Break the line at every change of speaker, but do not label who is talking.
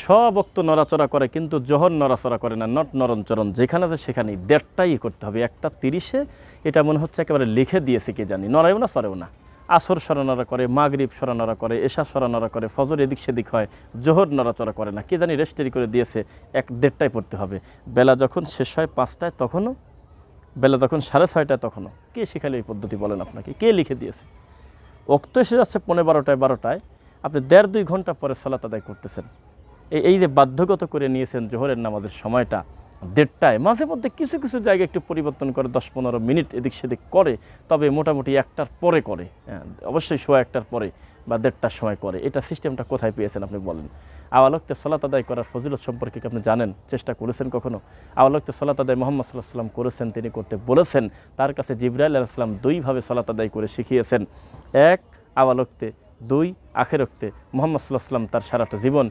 সব বক্ত নড়াচড়া করে কিন্তু জোহর নড়াচড়া করে না, নট নরণচরণ যেখানে আছে সেখানেই 1:30টাই করতে হবে। 1:30-এ এটা মনে হচ্ছে একেবারে লিখে দিয়েছে কি জানি, নড়াইও না সরেও না। আসর সরানড়া করে, মাগরিব সরানড়া করে, এশা সরানড়া করে, ফজর এদিক সেদিক হয়, জোহর নড়াচড়া করে না, কি জানি রেস্টেরি করে দিয়েছে 1:30টায় পড়তে হবে। বেলা যখন শেষ হয় 5টায় তখনও, বেলা যখন 6:30টায় তখনও। কে শিখালে এই পদ্ধতি বলেন আপনাকে, কে লিখে দিয়েছে? ওক্ত এসে যাচ্ছে 11:30-12টায়, আপনি 1.5-2 ঘন্টা পরে সালাত আদায় করতেছেন। এই যে বাধ্যগত করে নিয়েছেন জোহরের নামাজের সময়টা 1:30টায়, মাঝে মধ্যে কিছু কিছু জায়গায় একটু পরিবর্তন করে 10-15 মিনিট এদিক সেদিক করে, তবে মোটামুটি 1টার পরে করে, অবশ্যই 1:15 পরে বা 1:30টার সময় করে। এটা সিস্টেমটা কোথায় পেয়েছেন আপনি বলেন? আওয়ালক্তে সালাত আদায় করার ফজিলত সম্পর্কে কি আপনি জানেন? চেষ্টা করেছেন কখনো? আওয়ালক্তে সালাত আদায় মুহাম্মদ সাল্লাল্লাহু আলাইহি ওয়াসাল্লাম করেছেন, তিনি করতে বলেছেন। তার কাছে জিবরাইল আলাইহিস সালাম 2ভাবে সালাত আদায় করে শিখিয়েছেন। 1 আওয়ালক্তে, 2 আখেরক্তে। মুহাম্মদ সাল্লাল্লাহু আলাইহি ওয়াসাল্লাম তার সারাটা জীবন